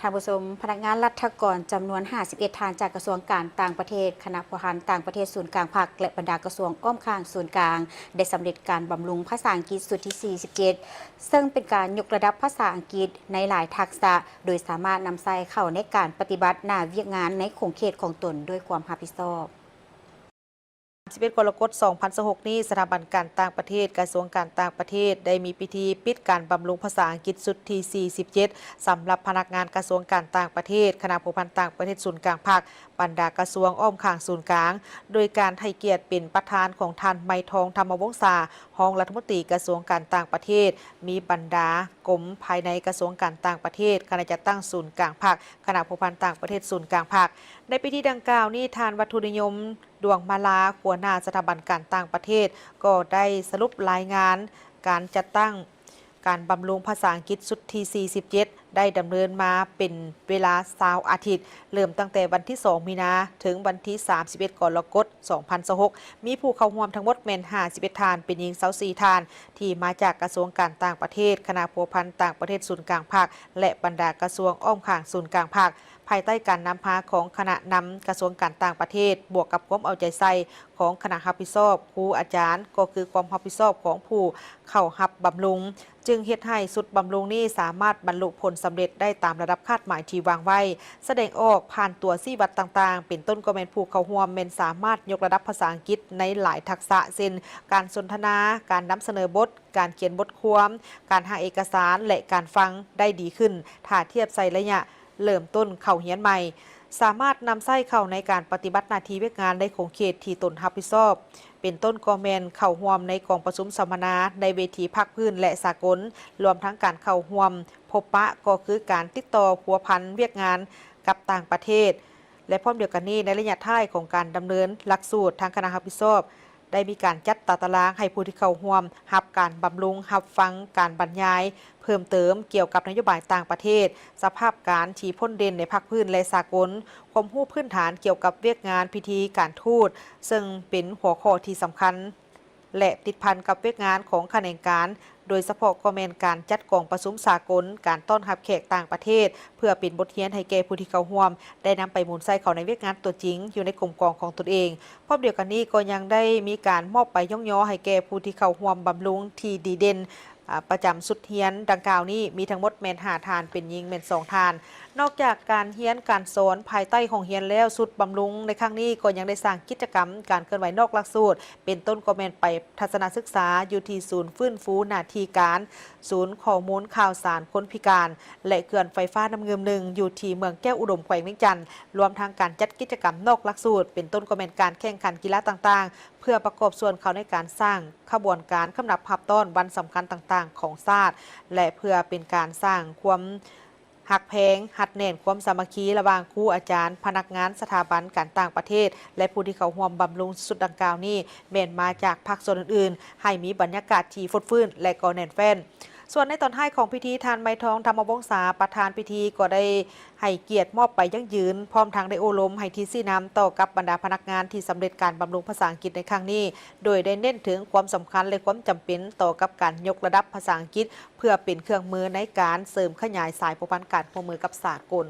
ท่านผู้ชมพนักงานรัฐกรจำนวน 51 ท่านจากกระทรวงการต่างประเทศคณะผู้บริหารต่างประเทศศูนย์กลางภาคและบรรดากระทรวงอ้อมข้างศูนย์กลางได้สำเร็จการบำรุงภาษาอังกฤษสุดที่ 47 ซึ่งเป็นการยกระดับภาษาอังกฤษในหลายทักษะโดยสามารถนำใส่เข้าในการปฏิบัติหน้าเวียกงานในขงเขตของตนด้วยความรับผิดชอบ11 กรกฎาคม 2026 นี้สถาบันการต่างประเทศกระทรวงการต่างประเทศได้มีพิธีปิดการบำรุงภาษาอังกฤษสุดที่ 47 สำหรับพนักงานกระทรวงการต่างประเทศคณะผู้พันต่างประเทศศูนย์กลางภาคบรรดากระทรวงอ้อมข้างศูนย์กลางโดยการให้เกียรติเป็นประธานของท่านไมทองธรรมวงศารองรัฐมนตรีกระทรวงการต่างประเทศมีบรรดากรมภายในกระทรวงการต่างประเทศคณะจัดตั้งศูนย์กลางภาคคณะผู้พันต่างประเทศศูนย์กลางภาคในพิธีดังกล่าวนี้ทานวัตถุนิยมดวงมาลาหัวหน้าสถาบันการต่างประเทศก็ได้สรุปรายงานการจัดตั้งการบำรุงภาษาอังกฤษสุดที่ 47 ได้ดำเนินมาเป็นเวลา20 อาทิตย์เริ่มตั้งแต่วันที่ 2 มีนาถึงวันที่ 31 กรกฎาคม 2026 มีผู้เข้าร่วมทั้งหมดแม่น51 ท่านเป็นหญิง24 ท่านที่มาจากกระทรวงการต่างประเทศคณะผู้พันต่างประเทศศูนย์กลางภาคและบรรดากระทรวงอ้อมข้างศูนย์กลางภาคภายใต้การนำพาของคณะนำกระทรวงการต่างประเทศบวกกับความเอาใจใส่ของคณะรับผิดชอบครูอาจารย์ก็คือความรับผิดชอบของผู้เข้ารับบำรุงจึงเฮ็ดให้สุดบำรุงนี้สามารถบรรลุผลสำเร็จได้ตามระดับคาดหมายที่วางไว้แสดงออกผ่านตัวซี่วัดต่างๆเป็นต้นก็แม่นผู้เข้าร่วมแม่นสามารถยกระดับภาษาอังกฤษในหลายทักษะเช่นการสนทนาการนำเสนอบทการเขียนบทความการหาเอกสารและการฟังได้ดีขึ้นถ้าเทียบใส่ระยะเริ่มต้นเข้าเรียนใหม่สามารถนำใส้เข้าในการปฏิบัติหน้าที่เวียกงานในของเขตที่ตนรับผิดชอบเป็นต้นกอแมนเข้าร่วมในกองประชุมสัมมนาในเวทีภาคพื้นและสากลรวมทั้งการเข้าร่วมพบปะก็คือการติดต่อผัวพันเวียกงานกับต่างประเทศและพร้อมเดียวกันนี้ในระยะท้ายของการดำเนินหลักสูตรทางคณะรับผิดชอบได้มีการจัดตารางให้ผู้ที่เข้าร่วมรับการบำรุงรับฟังการบรรยายเพิ่มเติมเกี่ยวกับนโยบายต่างประเทศสภาพการที่พ้นเด่นในภาคพื้นและสากลความรู้พื้นฐานเกี่ยวกับเวียกงานพิธีการทูตซึ่งเป็นหัวข้อที่สำคัญและติดพันกับเวียกงานของแขนงการโดยเฉพาะก็แม่นการจัดกองประชุมสากลการต้อนรับแขกต่างประเทศเพื่อเป็นบทเรียนให้แก่ผู้ที่เข้าร่วมได้นำไปหมุนใส่เข้าในเวียกงานตัวจริงอยู่ในกลุ่มกองของตนเองพร้อมเดียวกันนี้ก็ยังได้มีการมอบใบย่องย่อให้แก่ผู้ที่เข้าร่วมบำรุงที่ดีเด่นประจำสุดเฮียนดังกล่าวนี้มีทั้งหมดแม่น5 ทานเป็นหญิงแม่น2 ทานนอกจากการเฮียนการสอนภายใต้ของเฮียนแล้วสุดบำรุงในครั้งนี้ก็ยังได้สร้างกิจกรรมการเคลื่อนไหวนอกหลักสูตรเป็นต้นก็แม่นไปทัศนศึกษาอยู่ที่ศูนย์ฟื้นฟูหน้าที่การศูนย์ข้อมูลข่าวสารคนพิการและเขื่อนไฟฟ้าน้ำเงิม1อยู่ที่เมืองแก้วอุดมแขวงเวียงจันทร์รวมทั้งการจัดกิจกรรมนอกหลักสูตรเป็นต้นก็แม่นการแข่งขันกีฬาต่างๆเพื่อประกอบส่วนเขาในการสร้างขบวนการคำนับภาพต้อนวันสำคัญต่างๆของชาติและเพื่อเป็นการสร้างความหักแพงหัดแน่นความสามัคคีระหว่างครูอาจารย์พนักงานสถาบันการต่างประเทศและผู้ที่เข้าร่วมบำรุงสุดดังกล่าวนี้แม่นมาจากภาคส่วนอื่นๆให้มีบรรยากาศที่ฟดฟื้นและก็แน่นแฟ้นส่วนในตอนท้ายของพิธีทานไม้ทองธรรมวงศาประธานพิธีก็ได้ให้เกียรติมอบไปยั่งยืนพร้อมทางได้โอลมให้ทีซี่น้ำต่อกับบรรดาพนักงานที่สำเร็จการบำรุงภาษาอังกฤษในครั้งนี้โดยได้เน้นถึงความสำคัญและความจำเป็นต่อกับการยกระดับภาษาอังกฤษเพื่อเป็นเครื่องมือในการเสริมขยายสายผูกพันการร่วมมือกับสากล